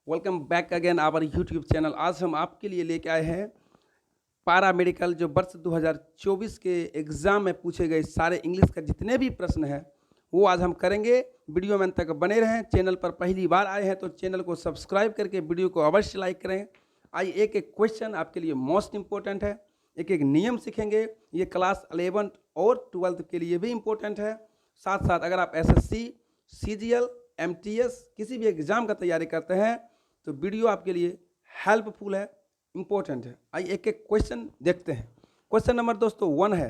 Welcome back again our YouTube channel. आज हम आपके लिए लेके आए हैं पारा मेडिकल जो वर्ष 2024 के एग्ज़ाम में पूछे गए सारे इंग्लिश का जितने भी प्रश्न हैं वो आज हम करेंगे। वीडियो में अंत तक बने रहें। चैनल पर पहली बार आए हैं तो चैनल को सब्सक्राइब करके वीडियो को अवश्य लाइक करें। आइए एक एक क्वेश्चन आपके लिए मोस्ट इंपॉर्टेंट है, एक एक नियम सीखेंगे। ये क्लास 11th और 12th के लिए भी इम्पोर्टेंट है। साथ साथ अगर आप SSC, CGL, MTS किसी भी एग्ज़ाम का तैयारी करते हैं तो वीडियो आपके लिए हेल्पफुल है, इम्पोर्टेंट है। आइए एक एक क्वेश्चन देखते हैं। क्वेश्चन नंबर दोस्तों 1 है,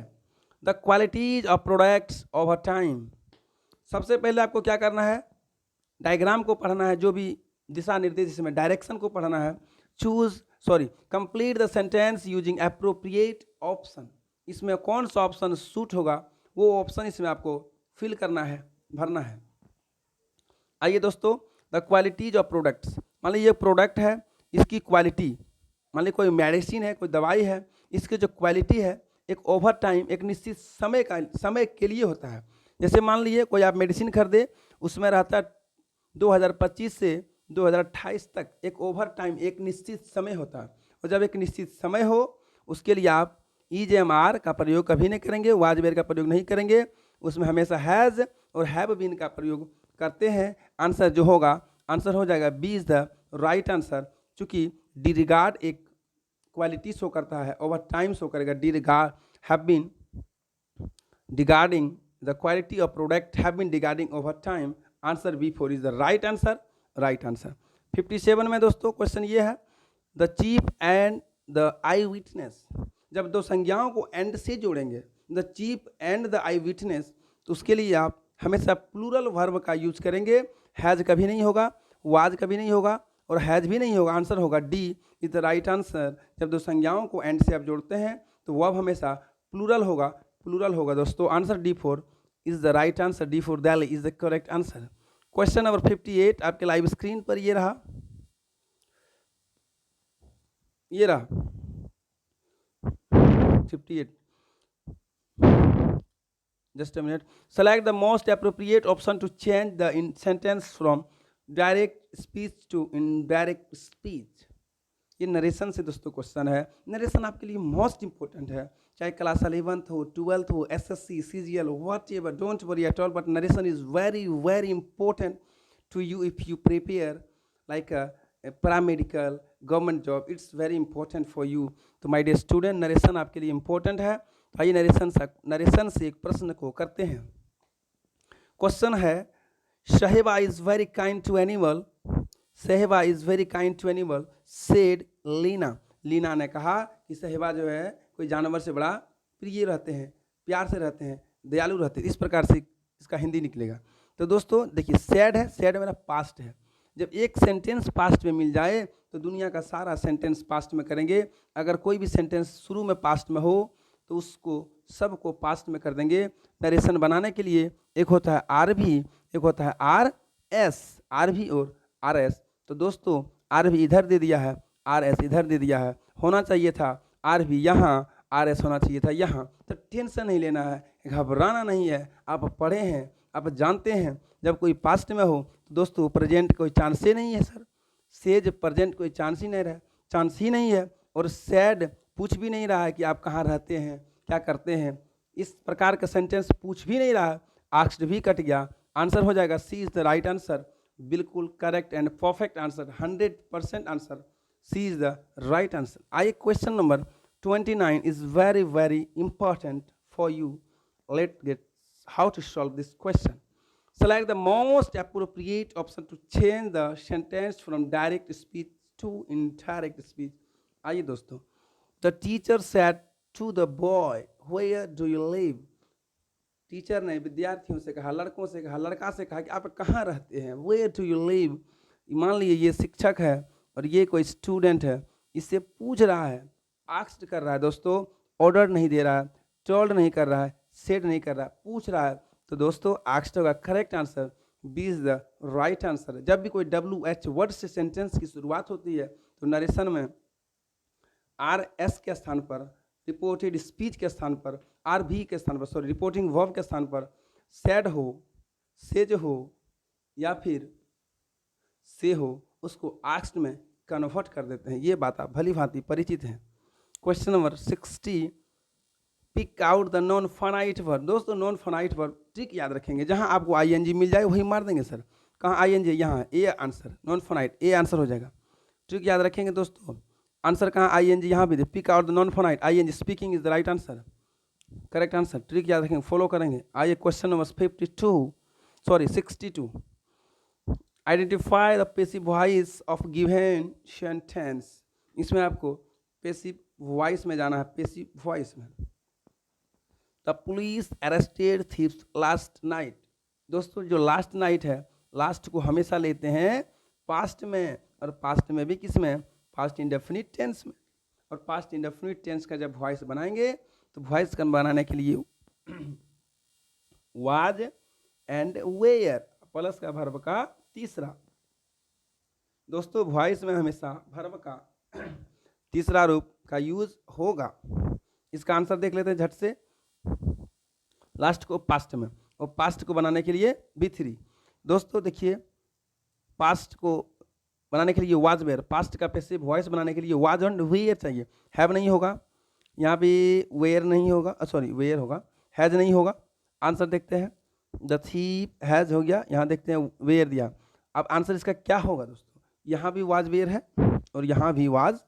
the qualities of products over time. सबसे पहले आपको क्या करना है, डायग्राम को पढ़ना है, जो भी दिशा निर्देश इसमें डायरेक्शन को पढ़ना है। Complete the sentence using appropriate option. इसमें कौन सा ऑप्शन सूट होगा वो ऑप्शन इसमें आपको फिल करना है, भरना है। आइए दोस्तों, द क्वालिटीज ऑफ प्रोडक्ट्स, मान लीजिए ये प्रोडक्ट है, इसकी क्वालिटी, मान लीजिए कोई मेडिसिन है, कोई दवाई है, इसकी जो क्वालिटी है एक ओवर टाइम, एक निश्चित समय के लिए होता है। जैसे मान लीजिए कोई आप मेडिसिन खरीदे, उसमें रहता है 2025 से 2028 तक एक ओवर टाइम, एक निश्चित समय होता है। और जब एक निश्चित समय हो उसके लिए आप EJMR का प्रयोग कभी नहीं करेंगे, वाज वेयर का प्रयोग नहीं करेंगे, उसमें हमेशा हैज़ और हैव बीन का प्रयोग करते हैं। आंसर जो होगा, आंसर हो जाएगा B is the right answer. चूँकि डी रिगार्ड एक क्वालिटी शो करता है, ओवर टाइम शो करेगा। The regard have been degrading the quality of product have been degrading over time. Answer B4 is the right answer, right answer. 57 में दोस्तों question ये है, the chief and the eye witness. जब दो संज्ञाओं को and से जोड़ेंगे, the chief and the eye witness, तो उसके लिए आप हमेशा प्लूरल वर्ब का यूज करेंगे। हैज़ कभी नहीं होगा, वाज कभी नहीं होगा और हैज़ भी नहीं होगा। आंसर होगा D is the right answer. जब दो संज्ञाओं को एंड से आप जोड़ते हैं तो वर्ब हमेशा प्लूरल होगा, प्लूरल होगा दोस्तों। Answer D4 is the right answer. D4 Delhi is the correct answer. Question number 58 आपके लाइव स्क्रीन पर ये रहा, ये रहा 58। Just a minute. Select the most appropriate option to change the sentence from direct speech to indirect speech. ये narration से दोस्तों question है। नरेशन आपके लिए मोस्ट इंपॉर्टेंट है, चाहे क्लास 11th हो, 12th हो, SSC, CGL, whatever, don't worry at all, but narration is very very important to you if you prepare like a paramedical, government job. It's very important for you. तो my dear student, narration आपके लिए important है। आइए narration से एक प्रश्न को करते हैं। क्वेश्चन है, Shaheba is very kind to animal, Shaheba is very kind to animal said Leena. Leena ने कहा कि शहेबा जो है कोई जानवर से बड़ा प्रिय रहते हैं, प्यार से रहते हैं, दयालु रहते हैं। इस प्रकार से इसका हिंदी निकलेगा। तो दोस्तों देखिए, सैड है, सैड मेरा पास्ट है। जब एक सेंटेंस पास्ट में मिल जाए तो दुनिया का सारा सेंटेंस पास्ट में करेंगे। अगर कोई भी सेंटेंस शुरू में पास्ट में हो तो उसको सबको पास्ट में कर देंगे। नरेशन बनाने के लिए एक होता है RV, एक होता है RS, RV और RS। तो दोस्तों RV इधर दे दिया है, RS इधर दे दिया है। होना चाहिए था RV यहाँ, RS होना चाहिए था यहाँ। तो टेंशन नहीं लेना है, घबराना नहीं है। आप पढ़े हैं, आप जानते हैं जब कोई पास्ट में हो तो दोस्तों प्रेजेंट कोई चांस ही नहीं है सर। सेज प्रेजेंट कोई चांस ही नहीं रहा, चांस ही नहीं है। और सैड पूछ भी नहीं रहा है कि आप कहाँ रहते हैं, क्या करते हैं, इस प्रकार का सेंटेंस पूछ भी नहीं रहा है। आस्क्ड भी कट गया। आंसर हो जाएगा C is the right answer, बिल्कुल correct and perfect answer, 100% answer. C is the right answer. आइए question number 29 is very very important for you. Let get how to solve this question. Select the most appropriate option to change the sentence from direct speech to indirect speech. आइए दोस्तों, the teacher said to the boy, where do you live? Teacher ने विद्यार्थियों से कहा, लड़कों से कहा, लड़का से कहा कि आप कहाँ रहते हैं। where do you live? मान लीजिए ये शिक्षक है और ये कोई स्टूडेंट है, इससे पूछ रहा है, आस्क्ड कर रहा है दोस्तों, ऑर्डर नहीं दे रहा है, टोल्ड नहीं कर रहा है, सेड नहीं कर रहा है, पूछ रहा है। तो दोस्तों आस्क्ड होगा correct answer, B is the right answer. जब भी कोई WH वर्ड से सेंटेंस की शुरुआत होती है तो नरेशन में RS के स्थान पर, रिपोर्टेड स्पीच के स्थान पर, RV के स्थान पर, रिपोर्टिंग वर्ब के स्थान पर सैड हो, सेज हो या फिर से हो उसको आस्क्ड में कन्वर्ट कर देते हैं। ये बात आप भली भांति परिचित हैं। Question number 60, pick out the non finite verb. दोस्तों नॉन फाइनाइट वर्ब ट्रिक याद रखेंगे, जहां आपको आईएनजी मिल जाए वही मार देंगे सर। कहाँ आईएनजी? यहाँ A answer, non finite A answer हो जाएगा। ट्रिक याद रखेंगे दोस्तों, आंसर कहाँ आईएनजी यहाँ भी दे, pick out the non finite ING, speaking is the right answer, correct answer. Trick याद रखेंगे, फॉलो करेंगे। आइए question number 62 identify the passive voice of given sentence. इसमें आपको पैसिव वॉइस में जाना है, पैसिव वॉइस में। The police arrested thieves last night. दोस्तों जो लास्ट नाइट है, लास्ट को हमेशा लेते हैं पास्ट में, और पास्ट में भी किस में? पास्ट इंडेफिनिट टेंस में। और पास्ट इंडेफिनिट टेंस का जब वॉइस बनाएंगे तो वॉइस का बनाने के लिए वाज एंड वेयर प्लस का वर्ब का तीसरा। दोस्तों वॉइस में हमेशा वर्ब का तीसरा रूप का यूज होगा। इसका आंसर देख लेते हैं झट से। लास्ट को पास्ट में, और पास्ट को बनाने के लिए B3। दोस्तों देखिए, पास्ट को बनाने के लिए वाज वेयर, पास्ट का पैसिव वॉइस बनाने के लिए वाज एंड वेयर चाहिए। हैव नहीं होगा, यहाँ भी वेयर नहीं होगा, सॉरी वेयर होगा, हैज नहीं होगा। आंसर देखते हैं, द थीफ हैज हो गया, यहाँ देखते हैं वेयर दिया। अब आंसर इसका क्या होगा दोस्तों? यहाँ भी वाज वेयर है और यहाँ भी वाज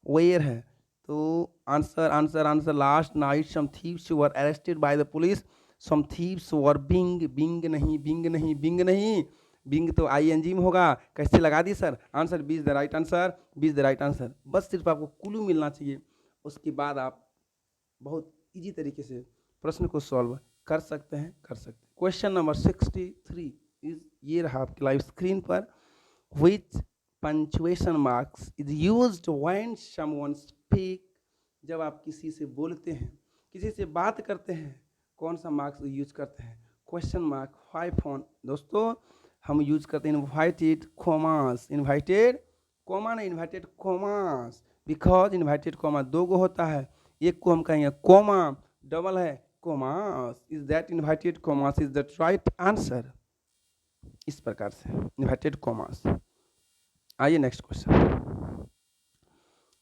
वेयर है। तो answer last night some thieves were arrested by the police, some thieves were being नहीं, बिंग तो आईएनजी में होगा। कैसे लगा दी sir? Answer B is the right answer, B is the right answer. बस सिर्फ आपको क्लू मिलना चाहिए, उसके बाद आप बहुत इजी तरीके से प्रश्न को सॉल्व कर सकते हैं। क्वेश्चन नंबर 63 इज ये रहा आपके लाइव स्क्रीन पर। Which punctuation marks is used when someone speak. जब आप किसी से बोलते हैं, किसी से बात करते हैं, कौन सा मार्क्स यूज करते हैं? Question mark 5 on. दोस्तों हम यूज करते हैं इन्वाइटेड कॉमास, इन्वाइटेड कॉमा नहीं, invited commas, because invited comma दो गो होता है, एक को हम कहेंगे कॉमा, डबल है commas. Is that invited commas is the right answer. इस प्रकार से इन्वाइटेड कॉमास। आइए नेक्स्ट क्वेश्चन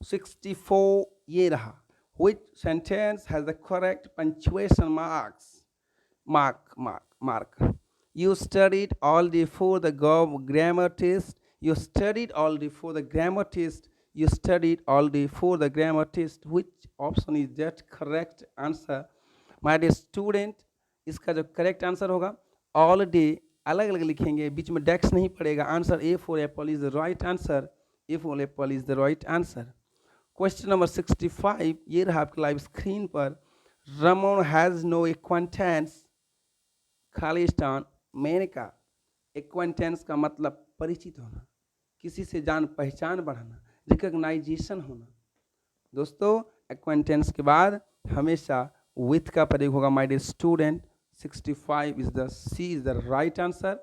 64 ये रहा। Which sentence has the correct punctuation marks? Mark. You studied all day for the grammar test. You studied all day for the grammar test. You studied all day for the grammar test. Which option is that correct answer? My dear student, इसका जो correct answer होगा, all day अलग अलग लिखेंगे, बीच में डेक्स नहीं पड़ेगा। Answer A for apple is the right answer. A for apple is the right answer. Question number 65 ये रहा आपके लाइव स्क्रीन पर। रमन हैज़ नो एक्वांटेंस, खालिस्तान मैंने कहा। एक्वांटेंस का मतलब परिचित होना, किसी से जान पहचान बढ़ाना, रिकग्नाइजेशन होना। दोस्तों एक्वांटेंस के बाद हमेशा विथ का प्रयोग होगा। My dear student 65 is the C is the right answer,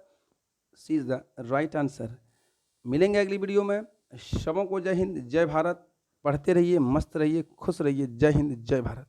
C is the right answer. मिलेंगे अगली वीडियो में। सबों को जय हिंद, जय भारत। पढ़ते रहिए, मस्त रहिए, खुश रहिए। जय हिंद, जय भारत।